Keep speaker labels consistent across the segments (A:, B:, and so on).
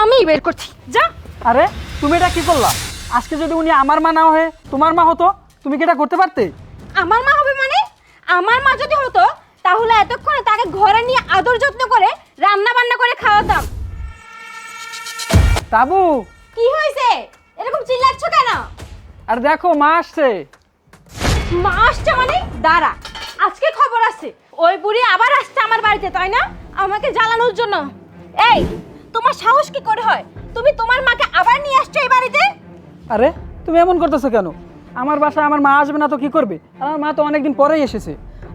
A: আমিই বের করছি, যা।
B: আরে তুমি এটা কি করলা? আজকে যদি উনি আমার মা না হয়ে তোমার মা হতো, তুমি কি এটা করতে পারতে?
A: আমার মা হবে মানে? আমার মা যদি হতো তাহলে এতক্ষণে তাকে ঘরে নিয়ে আদর যত্ন করে রান্না বান্না করে খাওয়াতাম।
B: তাবু,
A: কি হয়েছে? এরকম চিল্লাচ্ছ কেন?
B: আর দেখো মা আসছে।
A: মা আসছে মানে? দাঁড়া, আজকে খবর আছে। ওই বুড়ি আবার আসছে আমার বাড়িতে, তাই না? আমাকে জ্বালানোর জন্য। এই, তোমার সাহস কি করে হয়? তুমি তোমার মাকে আবার নিয়ে আসছো এই বাড়িতে?
B: আরে তুমি এমন করতেছো কেন? আমার বাসায় আমার মা আসবে না তো কি করবে? আর আমার মা তো অনেকদিন পরেই এসেছে।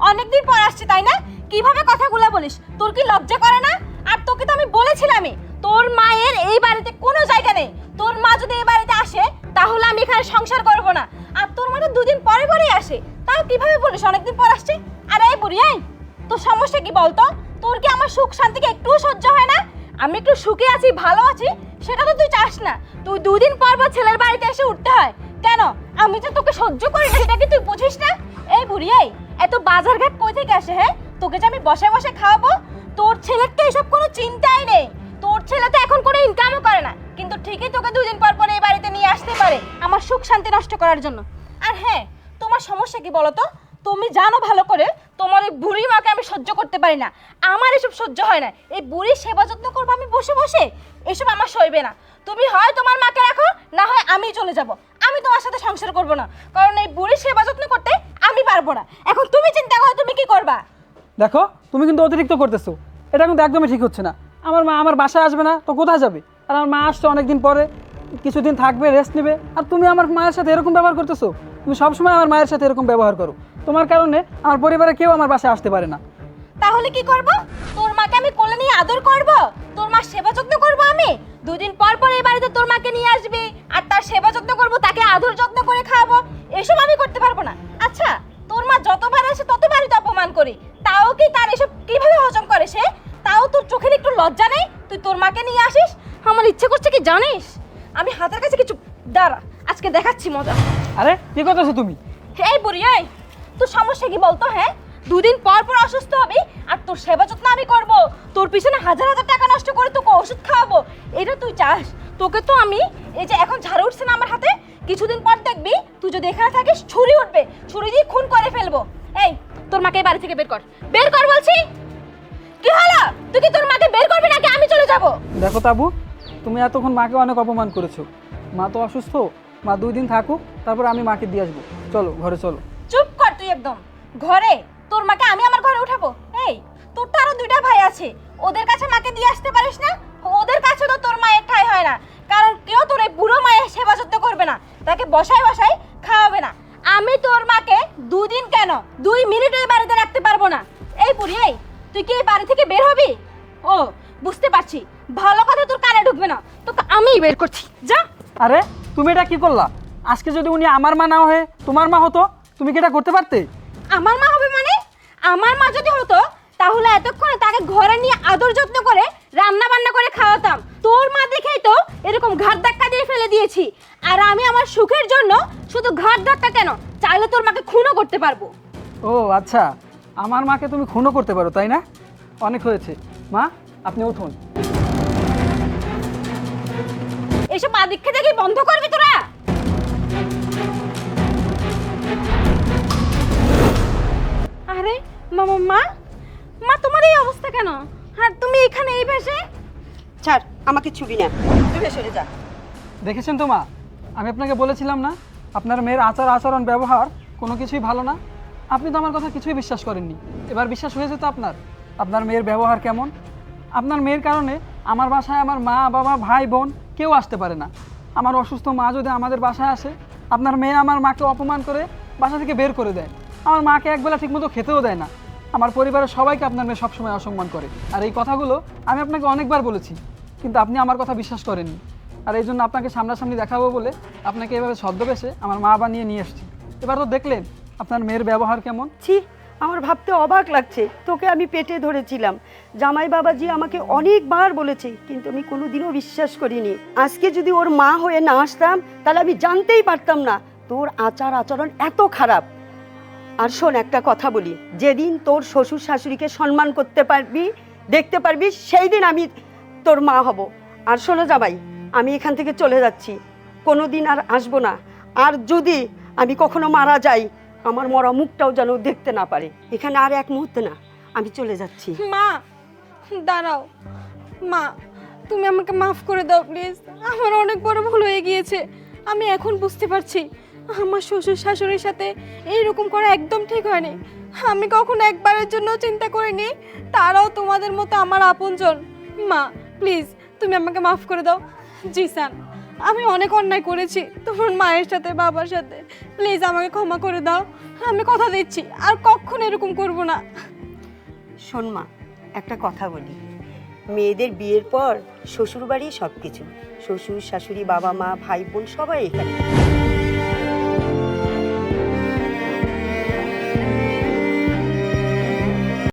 A: অনেকদিন পর আসছে, তাই না? কিভাবে কথাগুলো বলিস? তোর কি লজ্জা করে না? আর তোকে তো আমি বলেছিলামই, তোর মায়ের এই বাড়িতে কোনো জায়গা নেই। তোর মা যদি এই বাড়িতে আসে তাহলে আমি এখানে সংসার করব না। আর তোর মা তো দুদিন পরে পরেই আসে, তাও কিভাবে বলিস অনেকদিন পর আসছে? আর এই বুড়ি, এই তোর সমস্যা কি বলতো? তোর কি আমার সুখ শান্তিকে একটুও সহ্য হয় না? আমি একটু সুখে আছি, ভালো আছি, সেটা তো তুই চাস না। তুই দুদিন পর পর ছেলের বাড়িতে এসে উঠতে হয় কেন? আমি যে তোকে সহ্য করি না সেটা কি তুই বুঝিস না? এই বুড়ি, এই এত বাজার ঘাট কই থেকে আসে? হ্যাঁ, তোকে যে আমি বসে বসে খাওয়াবো? তোর ছেলের তো এসব কোনো চিন্তাই নেই। তোর ছেলে তো এখন কোনো ইনকামও করে না, কিন্তু ঠিকই তোকে দুদিন পর পর এই বাড়িতে নিয়ে আসতে পারে আমার সুখ শান্তি নষ্ট করার জন্য। আর হ্যাঁ, তোমার সমস্যা কি বলো তো? তুমি জানো ভালো করে তোমার এই বুড়ি মাকে আমি সহ্য করতে পারি না। আমার এসব সহ্য হয় না। এই বুড়ির সেবা যত্ন করবো আমি বসে বসে, এসব আমার সইবে না। তুমি হয় তোমার মাকে রাখো, না হয় আমি চলে যাব। আমি তোমার সাথে সংসার করব না, কারণ এই বুড়ির সেবা যত্ন করতে আমি পারবো না। এখন তুমি চিন্তা করো তুমি কি করবা।
B: দেখো তুমি কিন্তু অতিরিক্ত করতেছো, এটা কিন্তু একদমই ঠিক হচ্ছে না। আমার মা আমার বাসায় আসবে না তো কোথায় যাবে? আর আমার মা আসছে অনেকদিন পরে, কিছুদিন থাকবে, রেস্ট নেবে, আর তুমি আমার মায়ের সাথে এরকম ব্যবহার করতেছো। তুমি সবসময় আমার মায়ের সাথে এরকম ব্যবহার করো। তোমার কারণে আমার পরিবারে কেউ আমার বাসায় আসতে পারে না।
A: তাহলে কি করব? তোর মাকে আমি কোলে নিয়ে আদর করব? তোর মার সেবা যত্ন করব আমি? দুদিন পর পর এই বাড়িতে তোর মাকে নিয়ে আসবি, আর তার সেবা যত্ন করব, তাকে আদর যত্ন করে খাওয়াবো? এসব আমি করতে পারবো না। আচ্ছা, তোর মা যতবার আসে ততবারই তো অপমান করি, তাও কি তার এসব কিভাবে হজম করে সে? তাও তোর চোখের একটু লজ্জা নেই? তুই তোর মাকে নিয়ে আসিস? আমার ইচ্ছে করছে কি জানিস, আমি হাতের কাছে কিছু, দাঁড়া আজকে দেখাচ্ছি মজা।
B: আরে কি করতেছো তুমি?
A: এই বুড়ি, এই তোর সমস্যা কি বলতো? হ্যাঁ, দুদিন পর পর অসুস্থ হবি আর তোর সেবা যত্ন আমি করব, তোর পিছনে হাজার হাজার টাকা নষ্ট করে তোকে ওষুধ খাওয়াবো, এটা তুই চাস? তোকে তো আমি, এই যে এখন ঝাড়ু উঠছে না আমার হাতে, কিছুদিন পর দেখবি তুই যদি এখানে থাকিস ছুরি উঠবে, ছুরি দিয়ে খুন করে ফেলবো। এই, তোর মাকে এই বাড়ি থেকে বের কর, বের কর বলছি। কি হলো? তুই কি তোর মাকে বের করবি নাকি আমি চলে যাব?
B: দেখো তাবু, তুমি এতক্ষণ মাকে অনেক অপমান করেছো। মা তো অসুস্থ, মা 2 দিন থাকুক, তারপর আমি মাকে দিয়ে আসবো। চলো ঘরে চলো।
A: চুপ কর তুই একদম। ঘরে? তোর মাকে আমি আমার ঘরে উঠাবো? এই, তোর তো আরো 2টা ভাই আছে, ওদের কাছে মাকে দিয়ে আসতে পারিস না? ওদের কাছে তো তোর মায়ের ঠাঁই হয় না, কারণ কেউ তোর এই বুড়ো মায়ের সেবা যত্ন করবে না, তাকে বসায় বসায় খাওয়াবে না। আমি তোর মাকে 2 দিন কেন, 2 মিনিট এই বাড়িতে রাখতে পারবো না। এই বুড়ি, এই তুই কি এই বাড়ি থেকে বের হবি? ও, বুঝতে পারছি, ভালো কথা তোর কানে ঢুকবে না, তোকে আমিই বের করছি, যা।
B: আরে তুমি এটা কি করলা? আজকে যদি উনি আমার মা না হয়ে তোমার মা হতো, তুমি কি এটা করতে পারতে?
A: আমার মা হবে মানে? আমার মা যদি হতো তাহলে এতক্ষণে তাকে ঘরে নিয়ে আদর যত্ন করে রান্না বান্না করে খাওয়াতাম। তোর মা দেখেই তো এরকম ঘাট ধাক্কা দিয়ে ফেলে দিয়েছি। আর আমি আমার সুখের জন্য শুধু ঘাট ধাক্কা কেন, চাইলে তোর মাকে খুনও করতে পারবো।
B: ও আচ্ছা, আমার মাকে তুমি খুনও করতে পারো, তাই না? অনেক হয়েছে মা, আপনি উঠুন।
A: এসব আদিক্ষে দেখি বন্ধ করবি তোরা। আরে মামা, মা মা তোমার এই অবস্থা কেন? আর তুমি এখানে এই ভেসে?
C: ছাড়, আমাকে ছুবি না, তুই সরে যা।
B: দেখেছেন তো মা, আমি আপনাকে বলেছিলাম না আপনার মেয়ের আচার আচরণ ব্যবহার কোনো কিছুই ভালো না? আপনি তো আমার কথা কিছুই বিশ্বাস করেননি। এবার বিশ্বাস হয়েছে তো আপনার, আপনার মেয়ের ব্যবহার কেমন। আপনার মেয়ের কারণে আমার বাসায় আমার মা বাবা ভাই বোন কেউ আসতে পারে না। আমার অসুস্থ মা যদি আমাদের বাসায় আসে, আপনার মেয়ে আমার মাকে অপমান করে বাসা থেকে বের করে দেয়। আমার মাকে একবেলা ঠিকমতো খেতেও দেয় না। আমার পরিবারের সবাইকে আপনার মেয়ে সবসময় অসম্মান করে। আর এই কথাগুলো আমি আপনাকে অনেকবার বলেছি, কিন্তু আপনি আমার কথা বিশ্বাস করেননি। আর এই জন্য আপনাকে সামনাসামনি দেখাবো বলে আপনাকে এভাবে ছদ্মবেশে আমার মা বানিয়ে নিয়ে এসেছি। এবার তো দেখলেন আপনার মেয়ের ব্যবহার কেমন।
C: ছি, আমার ভাবতে অবাক লাগছে, তোকে আমি পেটে ধরেছিলাম, জামাই বাবাজি আমাকে অনেকবার বলেছে, কিন্তু আমি কোনোদিনও বিশ্বাস করিনি। আজকে যদি ওর মা হয়ে না আসতাম তাহলে আমি জানতেই পারতাম না তোর আচার আচরণ এত খারাপ। আর শোন, একটা কথা বলি, যেদিন তোর শ্বশুর শাশুড়িকে সম্মান করতে পারবি, দেখতে পারবি, সেই দিন আমি তোর মা হব। আর শোনো জামাই, আমি এখান থেকে চলে যাচ্ছি, কোনো দিন আর আসবো না। আর যদি আমি কখনো মারা যাই, আমার মরা মুখটাও যেন দেখতে না পারে। এখানে আর এক মুহূর্তে না, আমি চলে যাচ্ছি।
A: মা দাঁড়াও, মা তুমি আমাকে মাফ করে দাও প্লিজ। আমার অনেক বড় ভুল হয়ে গিয়েছে। আমি এখন বুঝতে পারছি আমার শ্বশুর শাশুড়ির সাথে এইরকম করা একদম ঠিক হয়নি। আমি কখনো একবারের জন্য চিন্তা করিনি তারাও তোমাদের মতো আমার আপনজন। মা প্লিজ তুমি আমাকে মাফ করে দাও। জিসান, আমি অনেক অন্যায় করেছি তোমার মায়ের সাথে বাবার সাথে, প্লিজ আমাকে ক্ষমা করে দাও। আমি কথা দিচ্ছি আর কখনো এরকম করব না।
C: শোন মা, একটা কথা বলি, মেয়েদের বিয়ের পর শ্বশুরবাড়ি সব কিছু, শ্বশুর শাশুড়ি বাবা মা ভাই বোন সবাই এখানে।